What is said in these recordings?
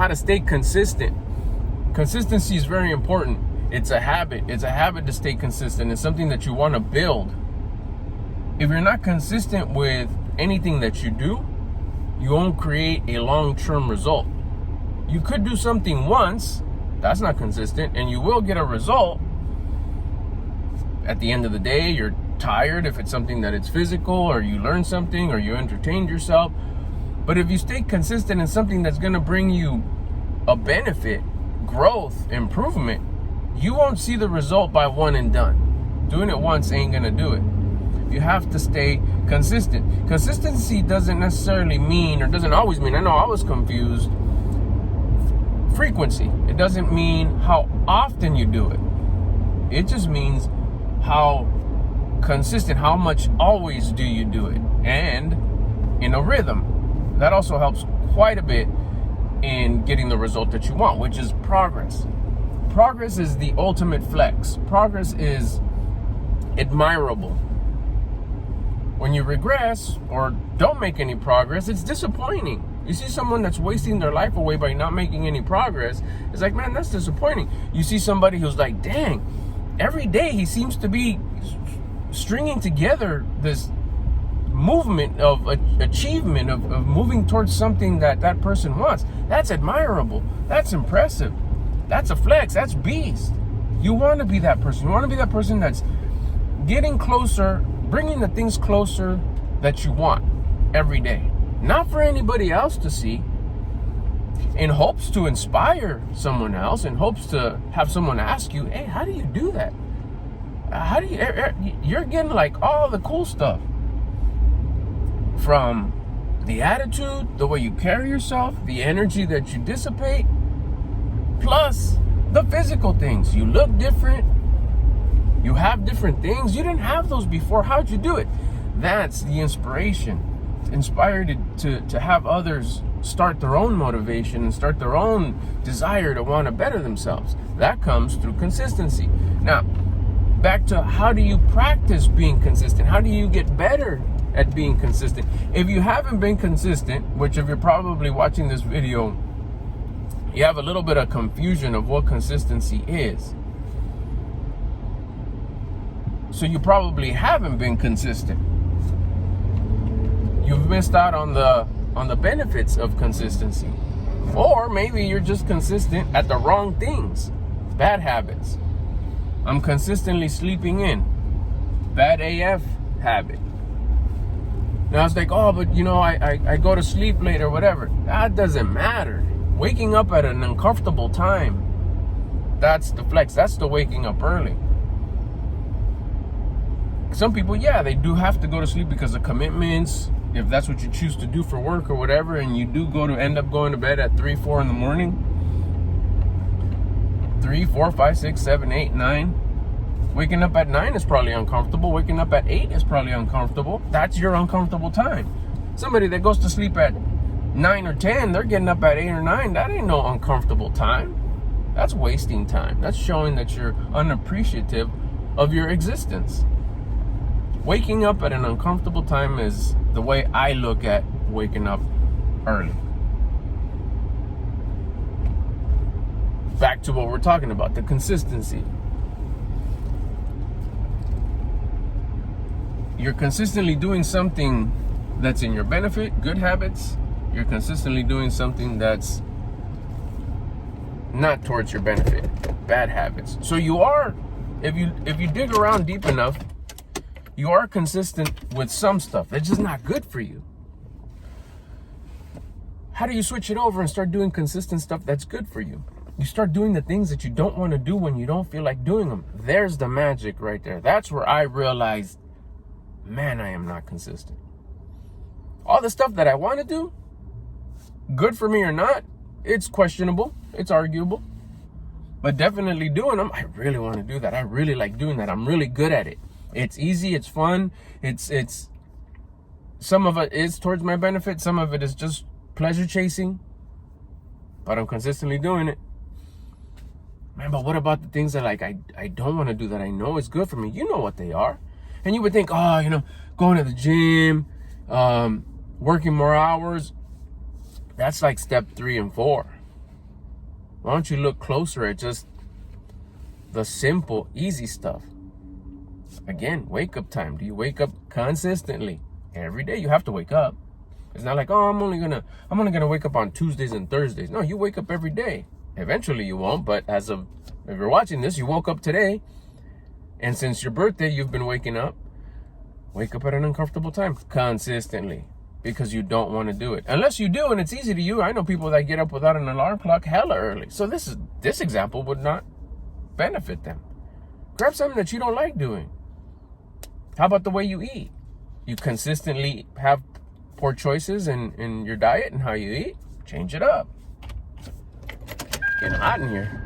to stay consistent. Consistency is very important. It's a habit. It's a habit to stay consistent. It's something that you want to build. If you're not consistent with anything that you do, you won't create a long-term result. You could do something once, that's not consistent, and you will get a result. At the end of the day, you're tired if it's something that it's physical, or you learn something, or you entertained yourself. But if you stay consistent in something that's going to bring you a benefit, growth, improvement, you won't see the result by one and done. Doing it once ain't going to do it. You have to stay consistent. Consistency doesn't necessarily mean, or doesn't always mean, I know I was confused, frequency. It doesn't mean how often you do it. It just means how consistent, how much always do you do it, and in a rhythm. That also helps quite a bit in getting the result that you want, which is progress. Progress is the ultimate flex. Progress is admirable. When you regress or don't make any progress, it's disappointing. You see someone that's wasting their life away by not making any progress, it's like, man, that's disappointing. You see somebody who's like, dang, every day he seems to be stringing together this movement of achievement, of moving towards something that that person wants. That's admirable. That's impressive. That's a flex. That's beast. You want to be that person. You want to be that person that's getting closer, bringing the things closer that you want every day. Not for anybody else to see, in hopes to inspire someone else, in hopes to have someone ask you, hey, how do you do that? How do you're getting like all the cool stuff. From the attitude, the way you carry yourself, the energy that you dissipate, plus the physical things. You look different. You have different things. You didn't have those before. How'd you do it? That's the inspiration. Inspired to have others start their own motivation and start their own desire to want to better themselves. That comes through consistency. Now, back to how do you practice being consistent? How do you get better at being consistent? If you haven't been consistent, which if you're probably watching this video, you have a little bit of confusion of what consistency is. So you probably haven't been consistent. You've missed out on the benefits of consistency. Or maybe you're just consistent at the wrong things. Bad habits. I'm consistently sleeping in. Bad AF habit. Now it's like, oh, but you know, I go to sleep late or whatever. That doesn't matter. Waking up at an uncomfortable time, that's the flex. That's the waking up early. Some people, yeah, they do have to go to sleep because of commitments, if that's what you choose to do for work or whatever, and you do end up going to bed at 3, 4 in the morning. 3, 4, 5, 6, 7, 8, 9. Waking up at 9 is probably uncomfortable. Waking up at 8 is probably uncomfortable. That's your uncomfortable time. Somebody that goes to sleep at 9 or 10, they're getting up at 8 or 9. That ain't no uncomfortable time. That's wasting time. That's showing that you're unappreciative of your existence. Waking up at an uncomfortable time is the way I look at waking up early. Back to what we're talking about, the consistency. You're consistently doing something that's in your benefit, good habits. You're consistently doing something that's not towards your benefit, bad habits. So you are, if you dig around deep enough, you are consistent with some stuff. It's just not good for you. How do you switch it over and start doing consistent stuff that's good for you? You start doing the things that you don't want to do when you don't feel like doing them. There's the magic right there. That's where I realized, man, I am not consistent. All the stuff that I want to do, good for me or not, it's questionable, it's arguable. But definitely doing them, I really want to do that. I really like doing that. I'm really good at it. It's easy, it's fun, it's some of it is towards my benefit, some of it is just pleasure chasing, but I'm consistently doing it. Man, but what about the things that like I don't want to do that I know is good for me? You know what they are. And you would think, oh, you know, going to the gym, working more hours, that's like step 3 and 4. Why don't you look closer at just the simple, easy stuff? Again, wake up time. Do you wake up consistently? Every day you have to wake up. It's not like, oh, I'm only gonna wake up on Tuesdays and Thursdays. No, you wake up every day. Eventually you won't, but if you're watching this, you woke up today, and since your birthday, you've been waking up. Wake up at an uncomfortable time consistently, because you don't want to do it. Unless you do, and it's easy to you. I know people that get up without an alarm clock hella early. So this example would not benefit them. Grab something that you don't like doing. How about the way you eat? You consistently have poor choices in your diet and how you eat. Change it up. It's getting hot in here.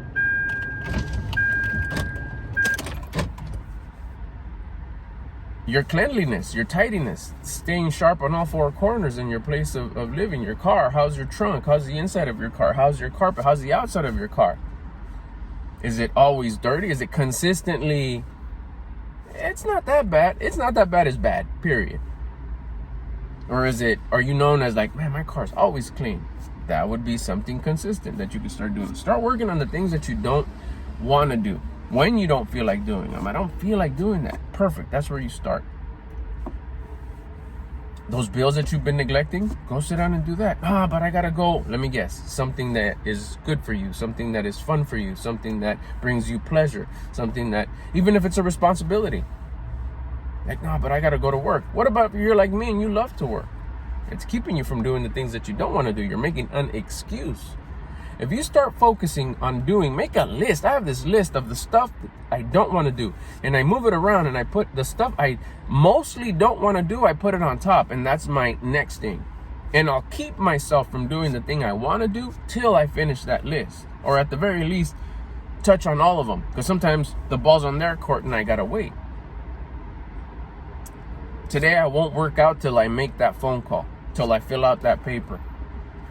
Your cleanliness, your tidiness, staying sharp on all four corners in your place of living. Your car, how's your trunk? How's the inside of your car? How's your carpet? How's the outside of your car? Is it always dirty? Is it consistently... It's not that bad. It's not that bad as bad, period. Or are you known as like, man, my car's always clean? That would be something consistent that you can start doing. Start working on the things that you don't want to do. When you don't feel like doing them. I don't feel like doing that. Perfect. That's where you start. Those bills that you've been neglecting, go sit down and do that. But I gotta go. Let me guess. Something that is good for you. Something that is fun for you. Something that brings you pleasure. Something that, even if it's a responsibility. Like, no, but I gotta go to work. What about if you're like me and you love to work? It's keeping you from doing the things that you don't want to do. You're making an excuse. If you start focusing on make a list. I have this list of the stuff that I don't want to do. And I move it around and I put the stuff I mostly don't want to do, I put it on top. And that's my next thing. And I'll keep myself from doing the thing I want to do till I finish that list. Or at the very least, touch on all of them. Because sometimes the ball's on their court and I got to wait. Today I won't work out till I make that phone call. Till I fill out that paper.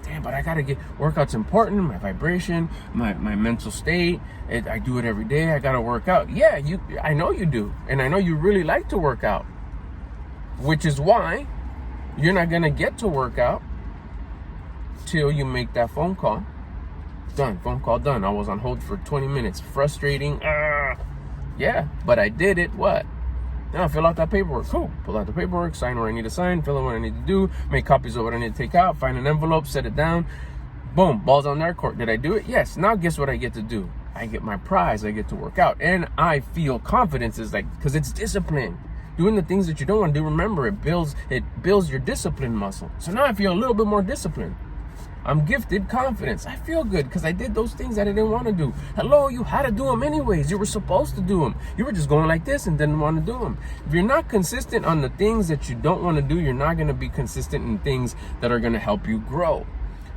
Damn, but I gotta workout's important. My vibration, my mental state. I do it every day. I gotta work out. Yeah, I know you do, and I know you really like to work out. Which is why you're not gonna get to work out till you make that phone call. Done. Phone call done. I was on hold for 20 minutes. Frustrating. Yeah, but I did it. What? Now fill out that paperwork. Cool. Pull out the paperwork, sign where I need to sign, fill out what I need to do, make copies of what I need to take out, find an envelope, set it down. Boom. Ball's on their court. Did I do it? Yes. Now guess what I get to do? I get my prize. I get to work out. And I feel confidence is because it's discipline. Doing the things that you don't want to do, remember, it builds your discipline muscle. So now I feel a little bit more disciplined. I'm gifted confidence. I feel good because I did those things that I didn't want to do. Hello, you had to do them anyways. You were supposed to do them. You were just going like this and didn't want to do them. If you're not consistent on the things that you don't want to do, you're not going to be consistent in things that are going to help you grow.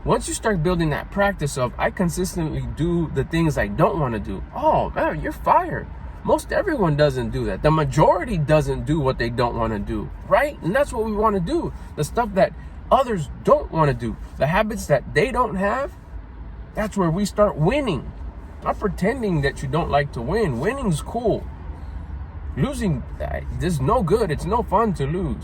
Once you start building that practice of, I consistently do the things I don't want to do. Oh, man, you're fired. Most everyone doesn't do that. The majority doesn't do what they don't want to do, right? And that's what we want to do. The stuff that others don't want to do, the habits that they don't have, that's where we start winning. Not pretending that you don't like to win. Winning's cool. Losing is no good. It's no fun to lose.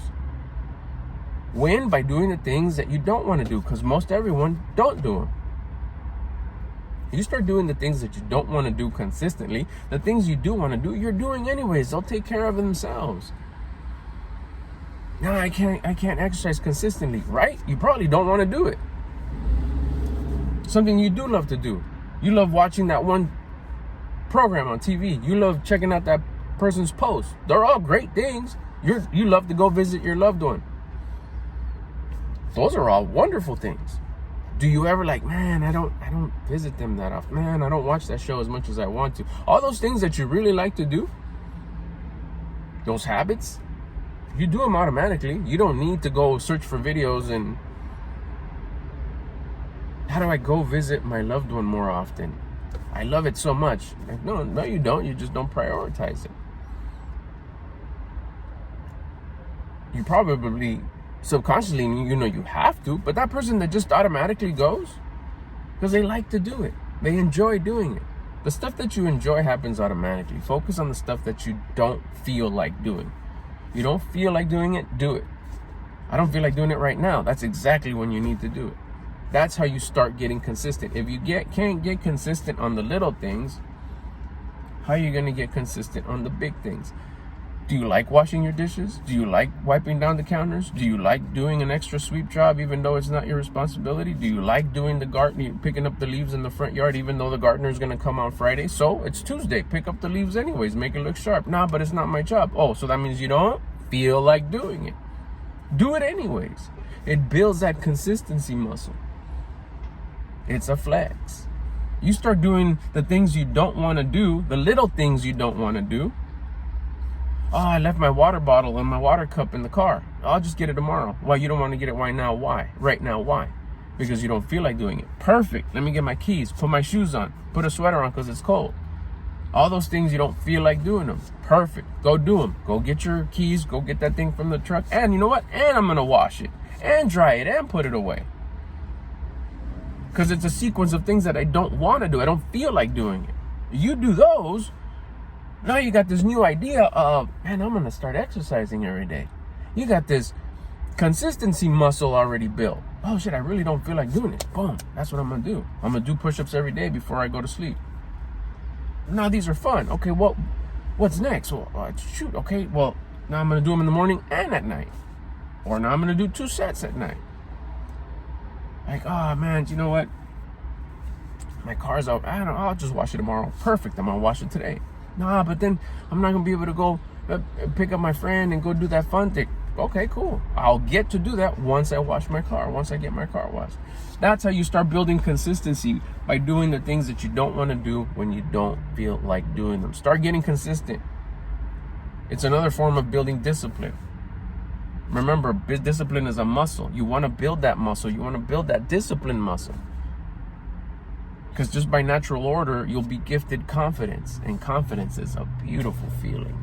Win by doing the things that you don't want to do, because most everyone don't do them. You start doing the things that you don't want to do consistently, the things you do want to do, you're doing anyways. They'll take care of themselves. No, I can't exercise consistently, right? You probably don't want to do it. Something you do love to do. You love watching that one program on TV. You love checking out that person's posts. They're all great things. You love to go visit your loved one. Those are all wonderful things. Do you ever man, I don't visit them that often. Man, I don't watch that show as much as I want to. All those things that you really like to do, those habits, you do them automatically. You don't need to go search for videos and how do I go visit my loved one more often? I love it so much. No, you don't. You just don't prioritize it. You probably subconsciously, you have to, but that person that just automatically goes because they like to do it. They enjoy doing it. The stuff that you enjoy happens automatically. Focus on the stuff that you don't feel like doing. You don't feel like doing it, do it. I don't feel like doing it right now. That's exactly when you need to do it. That's how you start getting consistent. If you can't get consistent on the little things, how are you going to get consistent on the big things? Do you like washing your dishes? Do you like wiping down the counters? Do you like doing an extra sweep job even though it's not your responsibility? Do you like doing the gardening, picking up the leaves in the front yard even though the gardener is going to come on Friday? So it's Tuesday. Pick up the leaves anyways. Make it look sharp. Nah, but it's not my job. Oh, so that means you don't feel like doing it. Do it anyways. It builds that consistency muscle. It's a flex. You start doing the things you don't want to do, the little things you don't want to do. Oh, I left my water bottle and my water cup in the car. I'll just get it tomorrow. Why, you don't want to get it? Why now? Why? Right now, why? Because you don't feel like doing it. Perfect. Let me get my keys, put my shoes on, put a sweater on because it's cold. All those things you don't feel like doing them. Perfect. Go do them. Go get your keys. Go get that thing from the truck. And you know what? And I'm going to wash it and dry it and put it away. Because it's a sequence of things that I don't want to do. I don't feel like doing it. You do those. Now you got this new idea of, man, I'm going to start exercising every day. You got this consistency muscle already built. Oh, shit, I really don't feel like doing it. Boom. That's what I'm going to do. I'm going to do push-ups every day before I go to sleep. Now these are fun. Okay, well, what's next? Well, shoot, okay, well, now I'm going to do them in the morning and at night. Or now I'm going to do 2 sets at night. Like, oh, man, you know what? My car's out. I'll just wash it tomorrow. Perfect. I'm going to wash it today. Nah, but then I'm not going to be able to go pick up my friend and go do that fun thing. Okay, cool. I'll get to do that once I wash my car, once I get my car washed. That's how you start building consistency, by doing the things that you don't want to do when you don't feel like doing them. Start getting consistent. It's another form of building discipline. Remember, discipline is a muscle. You want to build that muscle. You want to build that discipline muscle. Because just by natural order, you'll be gifted confidence. And confidence is a beautiful feeling.